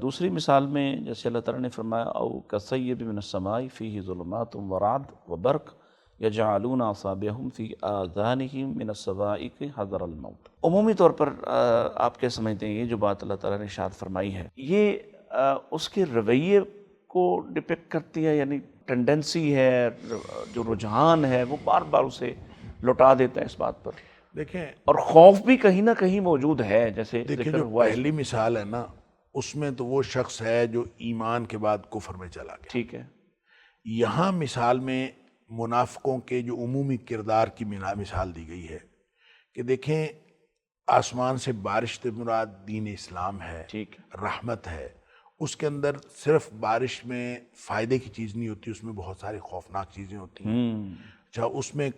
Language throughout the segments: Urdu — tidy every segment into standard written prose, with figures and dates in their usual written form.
دوسری مثال میں جیسے اللہ تعالیٰ نے فرمایا او کصیب من السماء فیہ ظلمات ورعد وبرق یجعلون اصابعهم فی آذانہم من الصواعق حذر الموت۔ عمومی طور پر آپ کیا سمجھتے ہیں یہ جو بات اللہ تعالیٰ نے ارشاد فرمائی ہے یہ اس کے رویے کو ڈپیکٹ کرتی ہے، یعنی ٹینڈنسی ہے، جو رجحان ہے وہ بار بار اسے لوٹا دیتا ہے اس بات پر؟ دیکھیں، اور خوف بھی کہیں نہ کہیں موجود ہے، جیسے دیکھیں ذکر جو ہوا ہے۔ پہلی مثال ہے نا، اس میں تو وہ شخص ہے جو ایمان کے بعد کفر میں چلا گیا۔ ٹھیک ہے۔ یہاں مثال میں منافقوں کے جو عمومی کردار کی مثال دی گئی ہے کہ دیکھیں، آسمان سے بارش سے مراد دین اسلام ہے، ٹھیک ہے۔ رحمت ہے۔ اس کے اندر صرف بارش میں فائدے کی چیز نہیں ہوتی، اس میں بہت ساری خوفناک چیزیں ہوتی ہیں۔ اچھا، اس میں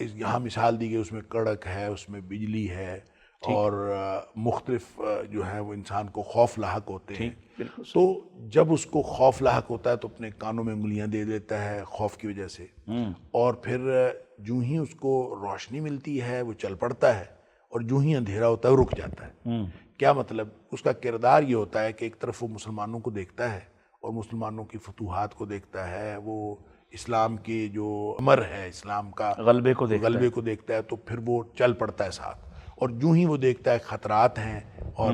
یہاں مثال دی گئی، اس میں کڑک ہے، اس میں بجلی ہے، اور مختلف جو ہیں وہ انسان کو خوف لاحق ہوتے ہیں۔ تو جب اس کو خوف لاحق ہوتا ہے تو اپنے کانوں میں انگلیاں دے دیتا ہے خوف کی وجہ سے، اور پھر جو ہی اس کو روشنی ملتی ہے وہ چل پڑتا ہے، اور جو ہی اندھیرا ہوتا ہے وہ رک جاتا ہے۔ کیا مطلب؟ اس کا کردار یہ ہوتا ہے کہ ایک طرف وہ مسلمانوں کو دیکھتا ہے اور مسلمانوں کی فتوحات کو دیکھتا ہے، وہ اسلام کی جو امر ہے، اسلام کا غلبے کو دیکھتا ہے، تو پھر وہ چل پڑتا ہے ساتھ، اور جو ہی وہ دیکھتا ہے خطرات ہیں اور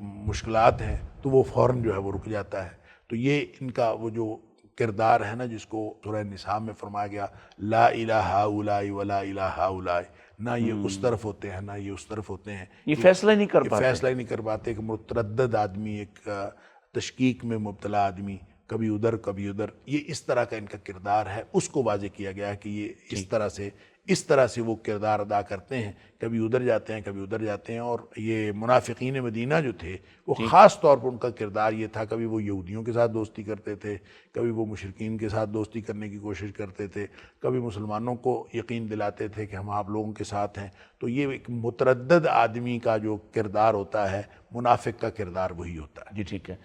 مشکلات ہیں تو وہ فوراً جو ہے وہ رک جاتا ہے۔ تو یہ ان کا وہ جو کردار ہے نا، جس کو سورہ نساء میں فرمایا گیا لا الہ ہؤلاء ولا الہ ہؤلاء، نہ یہ اس طرف ہوتے ہیں نہ یہ اس طرف ہوتے ہیں، یہ فیصلہ نہیں کر پاتے، ایک متردد آدمی، ایک تشکیک میں مبتلا آدمی، کبھی ادھر کبھی ادھر، یہ اس طرح کا ان کا کردار ہے۔ اس کو واضح کیا گیا ہے کہ یہ اس طرح سے وہ کردار ادا کرتے ہیں، کبھی ادھر جاتے ہیں کبھی ادھر جاتے ہیں۔ اور یہ منافقین مدینہ جو تھے وہ خاص طور پر ان کا کردار یہ تھا، کبھی وہ یہودیوں کے ساتھ دوستی کرتے تھے، کبھی وہ مشرکین کے ساتھ دوستی کرنے کی کوشش کرتے تھے، کبھی مسلمانوں کو یقین دلاتے تھے کہ ہم آپ لوگوں کے ساتھ ہیں۔ تو یہ ایک متردد آدمی کا جو کردار ہوتا ہے، منافق کا کردار وہی ہوتا ہے۔ جی ٹھیک ہے۔